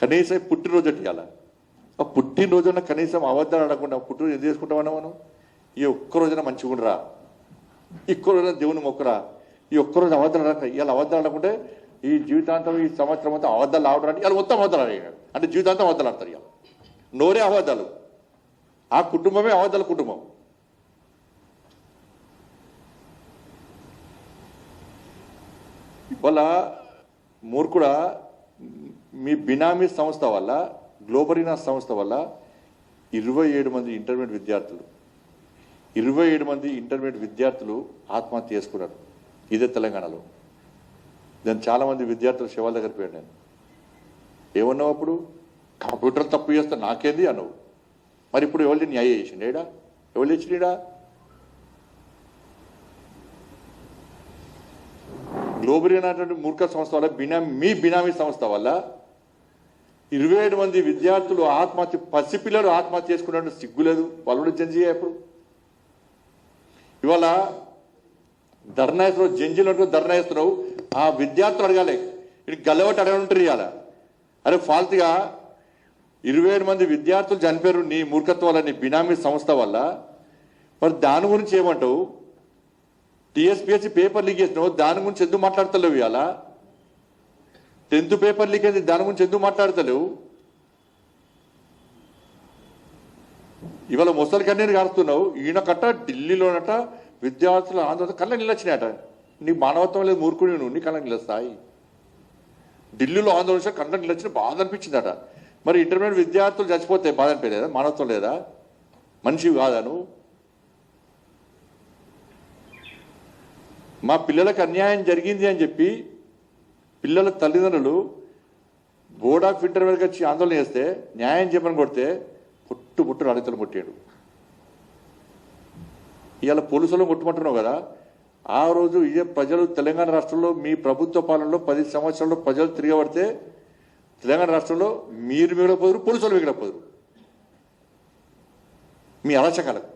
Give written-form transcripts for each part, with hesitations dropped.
కనీసం పుట్టినరోజు ఇవ్వాలి. ఆ పుట్టినరోజున కనీసం అబద్ధాలు ఆడకుండా పుట్టినరోజు ఎందుకు చేసుకుంటామన్నా మనం? ఈ ఒక్కరోజున మంచిగా ఉండరా, ఈ ఒక్కరోజున దేవుని మొక్కరా, ఈ ఒక్కరోజు అబద్ధాలు ఆడక ఇలా అబద్ధాలు ఆడకుంటే ఈ జీవితాంతం ఈ సంవత్సరం అంతా అబద్ధాలు ఆడడానికి ఇలా మొత్తం అబద్ధాలు ఆడాడు అంటే జీవితాంతం అబద్ధాలు ఆడతారు. ఇలా నోరే అబద్ధాలు, ఆ కుటుంబమే అబద్ధాల కుటుంబం. వాళ్ళ మూర్ఖుడా, మీ బినామీ సంస్థ వల్ల, గ్లోబరీనా సంస్థ వల్ల 27 మంది ఇంటర్మీడియట్ విద్యార్థులు 27 మంది ఇంటర్మీడియట్ విద్యార్థులు ఆత్మహత్య చేసుకున్నారు. ఇదే తెలంగాణలో. నేను చాలామంది విద్యార్థులు శివాల దగ్గర పోయాను. నేను ఏమన్నావు అప్పుడు? కంప్యూటర్ తప్పు చేస్తా నాకేంది అన్నావు. మరి ఇప్పుడు ఎవరిని న్యాయం చేసిండు? ఏడా ఎవరు తెచ్చినీడా? గ్లోబరీ అనేటువంటి మూర్ఖ సంస్థ వల్ల మీ బినామీ సంస్థ వల్ల 27 మంది విద్యార్థులు ఆత్మహత్య, పసిపిల్లలు ఆత్మహత్య చేసుకున్నట్టు సిగ్గులేదు? వాళ్ళు కూడా జంజీ ఎప్పుడు ఇవాళ ధర్నా వేస్తున్నావు, జంజీలు ధర్నా వేస్తున్నావు. ఆ విద్యార్థులు అడగాలి, ఇది గల్లబట్టి అడగంటారు ఇవాళ. అరే ఫాల్తుగా 27 మంది విద్యార్థులు చనిపోయారు నీ మూర్ఖత్వం వల్ల, నీ బినామీ సంస్థ వల్ల. మరి దాని గురించి ఏమంటావు? టీఎస్పీఎస్సీ పేపర్ లీక్ చేసినావు, దాని గురించి ఎందుకు మాట్లాడతలేవు? ఇవాళ 10th పేపర్ లీక్ అయింది, దాని గురించి ఎందుకు మాట్లాడతలేవు? ఇవాళ ముసలి కన్నీరు కారుతున్నావు. ఈయనకట్ట ఢిల్లీలోనట విద్యార్థుల ఆందోళన కళ్ళ నిలొచ్చినాయట. నీ మానవత్వం లేదు, మూర్ఖుడి నువ్వు, నీ కళ్ళ నిలుస్తాయి. ఢిల్లీలో ఆందోళన కళ్ళ నిలొచ్చిన బాధ అనిపించిందట. మరి ఇంటర్మీడియట్ విద్యార్థులు చచ్చిపోతే బాధ అనిపించలేదా? మానవత్వం లేదా? మనిషి కాదా నువ్వు? మా పిల్లలకు అన్యాయం జరిగింది అని చెప్పి పిల్లల తల్లిదండ్రులు బోర్డ్ ఆఫ్ ఇంటర్మీడియట్కి వచ్చి ఆందోళన చేస్తే, న్యాయం చెప్పని కొడితే పుట్టు అడితలు కొట్టాడు. ఇవాళ పోలీసులను కొట్టుమంటున్నావు కదా. ఆ రోజు ఇదే ప్రజలు తెలంగాణ రాష్ట్రంలో మీ ప్రభుత్వ పాలనలో 10 సంవత్సరాల్లో ప్రజలు తిరగబడితే తెలంగాణ రాష్ట్రంలో మీరు మిగలపోదురు, పోలీసులు మిగలపోదురు మీ అరాచకాలకు.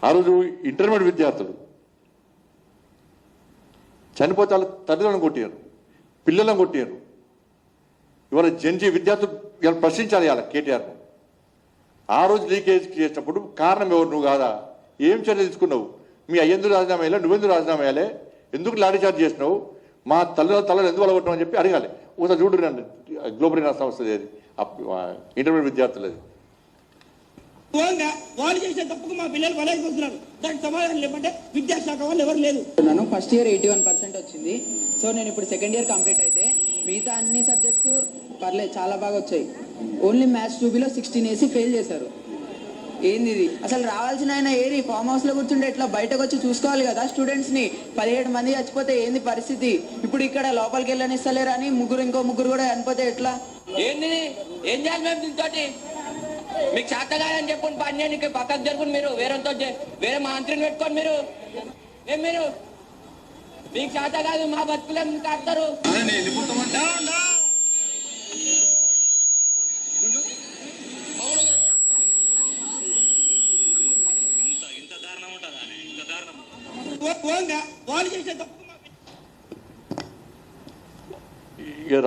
ఆ రోజు ఇంటర్మీడియట్ విద్యార్థులు చనిపోతే వాళ్ళ తల్లిదండ్రులను కొట్టారు, పిల్లలను కొట్టారు. ఇవాళ జంజీ విద్యార్థులు ఇవాళ ప్రశ్నించాలి ఇవాళ కేటీఆర్ను. ఆ రోజు లీకేజ్ చేసినప్పుడు కారణం ఎవరు? నువ్వు కాదా? ఏం చర్య తీసుకున్నావు? మీ అయ్యందుకు రాజీనామా వేయాలి, నువ్వెందుకు రాజీనామా వేయాలి, ఎందుకు లాఠీ చార్జ్ చేసినావు, మా తల్లు ఎందుకు అలగొట్టడం అని చెప్పి అడగాలి. ఒకసారి చూడు రండి, గ్లోబరీ సంస్థ ఇంటర్మీడియట్ విద్యార్థులది. వాళ్ళు చేసే తప్పుకు మా పిల్లలు బలైపోతున్నారు. దానికి సమాధానం లేకుంటే విద్యాశాఖ వాళ్ళు ఎవరు లేదు. నన్ను ఫస్ట్ ఇయర్ 81% వచ్చింది. సో నేను ఇప్పుడు సెకండ్ ఇయర్ కంప్లీట్ అయితే మిగతా అన్ని సబ్జెక్ట్స్ పర్లేదు, చాలా బాగా వచ్చాయి. ఓన్లీ మ్యాథ్స్ 2Bలో 16 వేసి ఫెయిల్ చేశారు. ఏంది ఇది? అసలు రావాల్సిన ఆయన ఏది? ఫామ్ హౌస్ లో కూర్చుంటే ఇట్లా బయటకు వచ్చి చూసుకోవాలి కదా స్టూడెంట్స్ ని. 17 మంది చచ్చిపోతే ఏంది పరిస్థితి? ఇప్పుడు ఇక్కడ లోపలికి వెళ్ళనిస్తలేరు అని ఇంకో ముగ్గురు కూడా చనిపోతే ఎట్లా? ఏంది? ఏం చేయాలి మేము దీంతో? మీకు చేత కాదని చెప్పుకుని పని చేయండి, పక్కకు జరుపుని మీరు వేరే మంత్రిని పెట్టుకోండి. మీరు మీకు చేత కాదు, మా బతుకులేం కాస్తారు.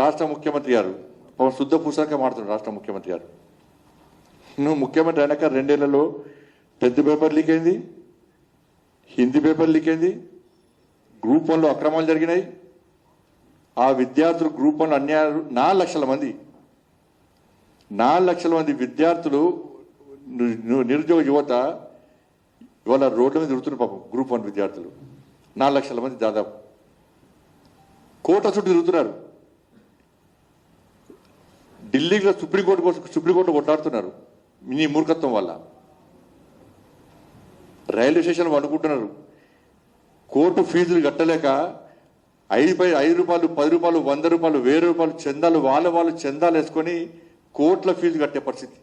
రాష్ట్ర ముఖ్యమంత్రి గారు శుద్ధ పుస్తకంగా మాడుతున్నాడు. రాష్ట్ర ముఖ్యమంత్రి గారు, నువ్వు ముఖ్యమంత్రి అయినాక 2 ఏళ్లలో 10th పేపర్ లీక్ అయింది, హిందీ పేపర్ లీక్ అయింది, గ్రూప్ 1లో అక్రమాలు జరిగినాయి. ఆ విద్యార్థులు గ్రూప్ 1 అన్యాయాలు 4 లక్షల మంది విద్యార్థులు, నిరుద్యోగ యువత ఇవాళ రోడ్ల మీద తిరుగుతున్నారు. పాపం గ్రూప్ 1 విద్యార్థులు 4 లక్షల మంది దాదాపు కోట చుట్టూ తిరుగుతున్నారు. ఢిల్లీలో సుప్రీంకోర్టు కొట్లాడుతున్నారు నీ మూర్ఖత్వం వల్ల. రైల్వే స్టేషన్లు అనుకుంటున్నారు. కోర్టు ఫీజులు కట్టలేక 5 రూపాయలు, 10 రూపాయలు, 100 రూపాయలు, 1000 రూపాయలు చందాలు వాళ్ళు చందాలు వేసుకొని కోట్ల ఫీజు కట్టే పరిస్థితి.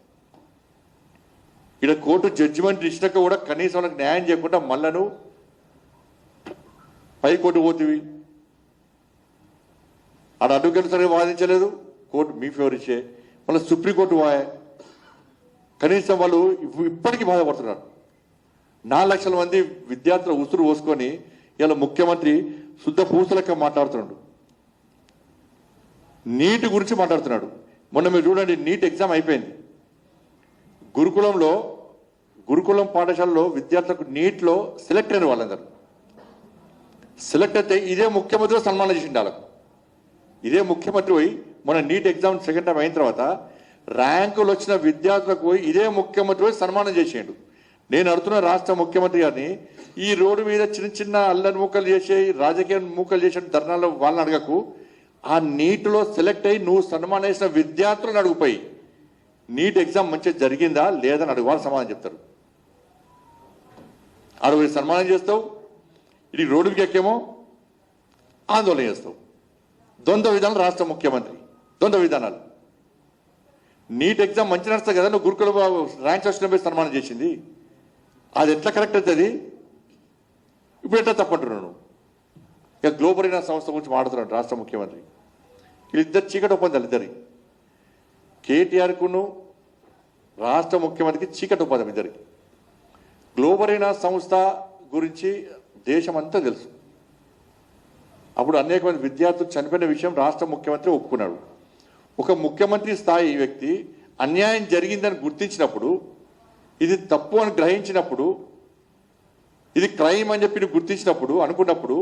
ఇక్కడ కోర్టు జడ్జిమెంట్ ఇచ్చినాక కూడా కనీసం వాళ్ళకి న్యాయం చేయకుండా మళ్ళను పైకోర్టు పోతివి. ఆడ అడ్వకేట్ సరిగా వాదించలేదు, కోర్టు మీ ఫేవర్ ఇచ్చే, మళ్ళీ సుప్రీంకోర్టు పోయే. కనీసం వాళ్ళు ఇప్పటికీ బాధపడుతున్నారు. 4 లక్షల మంది విద్యార్థుల ఉసురు పోసుకొని ఇలా ముఖ్యమంత్రి శుద్ధ పూసలక్క మాట్లాడుతున్నాడు. నీట్ గురించి మాట్లాడుతున్నాడు. మొన్న మీరు చూడండి, నీట్ ఎగ్జామ్ అయిపోయింది. గురుకులం పాఠశాలలో విద్యార్థులకు నీట్లో సెలెక్ట్ అయిన వాళ్ళందరూ సెలెక్ట్ అయితే ఇదే ముఖ్యమంత్రి సన్మానం చేసిండు వాళ్ళకు. ఇదే ముఖ్యమంత్రి పోయి మొన్న నీట్ ఎగ్జామ్ సెకండ్ టైం అయిన తర్వాత ర్యాంకులు వచ్చిన విద్యార్థులకు పోయి ఇదే ముఖ్యమంత్రి పోయి సన్మానం చేసేయండు. నేను అడుగుతున్న రాష్ట్ర ముఖ్యమంత్రి గారిని, ఈ రోడ్డు మీద చిన్న చిన్న అల్లరి మూకలు చేసే రాజకీయ మూకలు చేసే ధర్నాల్లో వాళ్ళని అడగకు, ఆ నీటిలో సెలెక్ట్ అయ్యి నువ్వు సన్మానం చేసిన విద్యార్థులను అడుగుపోయి నీట్ ఎగ్జామ్ మంచిగా జరిగిందా లేదని అడుగు, వాళ్ళు సమాధానం చెప్తారు. అడుగు సన్మానం చేస్తావు, ఇది రోడ్డుకి ఎక్కేమో ఆందోళన చేస్తావు. ద్వంద్వ విధానాలు రాష్ట్ర ముఖ్యమంత్రి, ద్వంద్వ విధానాలు. నీట్ ఎగ్జామ్ మంచి నడుస్తుంది కదా, నువ్వు గురుకుల ర్యాంక్స్ వచ్చిన సన్మానం చేసింది, అది ఎట్లా కరెక్ట్ అవుతుంది? ఇప్పుడు ఎట్లా తప్పంటున్నావు నువ్వు? ఇక గ్లోబరీనా సంస్థ గురించి మాట్లాడుతున్నాడు రాష్ట్ర ముఖ్యమంత్రి. వీళ్ళిద్దరు చీకటి ఒప్పందాలు, ఇద్దరి కేటీఆర్కును రాష్ట్ర ముఖ్యమంత్రికి చీకటి ఒప్పందం ఇద్దరికి. గ్లోబరీనా సంస్థ గురించి దేశం అంతా తెలుసు. అప్పుడు అనేక మంది విద్యార్థులు చనిపోయిన విషయం రాష్ట్ర ముఖ్యమంత్రి ఒప్పుకున్నాడు. ఒక ముఖ్యమంత్రి స్థాయి వ్యక్తి అన్యాయం జరిగిందని గుర్తించినప్పుడు, ఇది తప్పు అని గ్రహించినప్పుడు, ఇది క్రైమ్ అని చెప్పి గుర్తించినప్పుడు అనుకున్నప్పుడు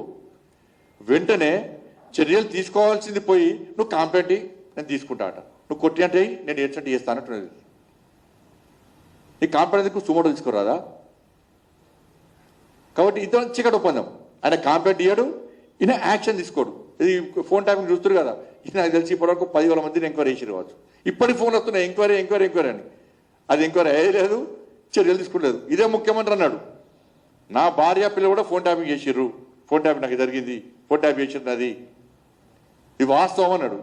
వెంటనే చర్యలు తీసుకోవాల్సింది పోయి నువ్వు కాంప్లైంట్ నేను తీసుకుంటా అట, నువ్వు కొట్టి అంటే నేను ఏడ్చంటే చేస్తానంటున్నది. నీ కాంప్లైంట్కు సుమోటో తీసుకోరాదా? కాబట్టి ఇతను చీకటి ఒప్పందం. ఆయన కాంప్లైంట్ ఇయ్యాడు, ఈయన యాక్షన్ తీసుకోడు. ఇది ఫోన్ ట్యాపింగ్ చూస్తారు కదా, ఇది నాకు తెలిసి ఇప్పటివరకు 10,000 మందిని ఎంక్వైరీ చేసి కావచ్చు. ఇప్పటికి ఫోన్ వస్తున్నాయి ఎంక్వైరీ అని. అది ఎంక్వైరీ అయ్యలేదు, చర్యలు తీసుకోలేదు. ఇదే ముఖ్యమంత్రి అన్నాడు, నా భార్య పిల్లలు కూడా ఫోన్ ట్యాపింగ్ చేసిర్రు, ఫోన్ ట్యాపింగ్ నాకు జరిగింది, ఫోన్ ట్యాపింగ్ చేసింది, అది ఇది వాస్తవం అన్నాడు.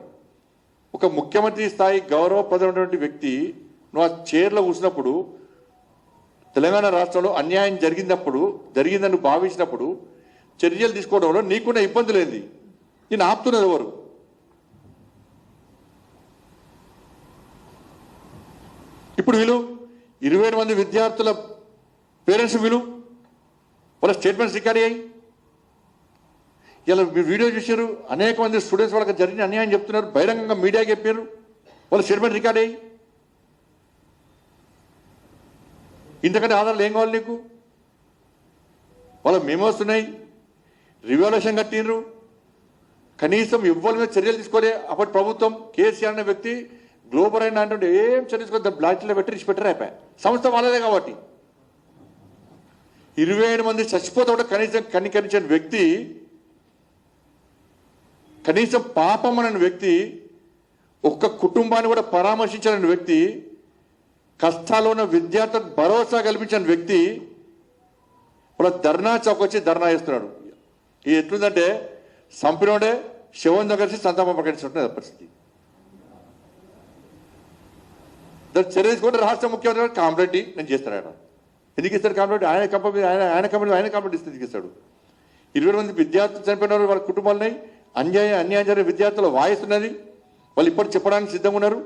ఒక ముఖ్యమంత్రి స్థాయి గౌరవప్రదమైనటువంటి వ్యక్తి నువ్వు ఆ చైర్లో కూర్చున్నప్పుడు, తెలంగాణ రాష్ట్రంలో అన్యాయం జరిగిందని భావించినప్పుడు చర్యలు తీసుకోవడంలో నీకున్న ఇబ్బందులు ఏంది? నేను ఆపుతున్నది ఎవరు? ఇప్పుడు వీళ్ళు 27 మంది విద్యార్థుల పేరెంట్స్ వాళ్ళ స్టేట్మెంట్స్ రికార్డ్ అయ్యాయి. ఇలా మీరు వీడియో చూశారు, అనేక మంది స్టూడెంట్స్ వాళ్ళకి జరిగిన అన్యాయం చెప్తున్నారు, బహిరంగంగా మీడియాకి చెప్పారు, వాళ్ళ స్టేట్మెంట్ రికార్డ్ అయ్యి. ఇంతకంటే ఆధారాలు ఏం కావాలి నీకు? వాళ్ళ మెమోస్ ఉన్నాయి, రివాల్యూషన్ కట్టినరు, కనీసం ఇవ్వాలి మీద చర్యలు తీసుకోలే. అప్పటి ప్రభుత్వం కేసీఆర్ అనే వ్యక్తి గ్లోబల్ అయినా అంటే ఏం చర్య తీసుకో, బ్లాక్లో పెట్టి పెట్టరు అయిపోయా. సంస్థ వాళ్ళదే కాబట్టి 27 మంది చచ్చిపోతే కూడా కనీసం కనికరించిన వ్యక్తి, కనీసం పాపం అనే వ్యక్తి, ఒక్క కుటుంబాన్ని కూడా పరామర్శించిన వ్యక్తి, కష్టాల్లో ఉన్న విద్యార్థులకు భరోసా కల్పించిన వ్యక్తి వాళ్ళ ధర్నా చౌక్ వచ్చి ధర్నా చేస్తున్నాడు. ఇది ఎట్లుందంటే సంపినోడే శివంతో కలిసి సంతాపం ప్రకటించుకుంటున్నది పరిస్థితి. దాన్ని చర్య తీసుకుంటే రాష్ట్ర ముఖ్యమంత్రి కాంప్లైంట్ నేను చేస్తాను. ఆయన ఎందుకు ఇస్తాడు కాంప్లైంట్? ఆయన కాంప్లైంట్ ఇస్తే ఎందుకు ఇస్తాడు? 20 మంది విద్యార్థులు చనిపోయిన వాళ్ళ కుటుంబాలున్నాయి, అన్యాయం జరిగిన విద్యార్థుల వాయిస్ ఉన్నది, వాళ్ళు ఇప్పటికి చెప్పడానికి సిద్ధంగా ఉన్నారు.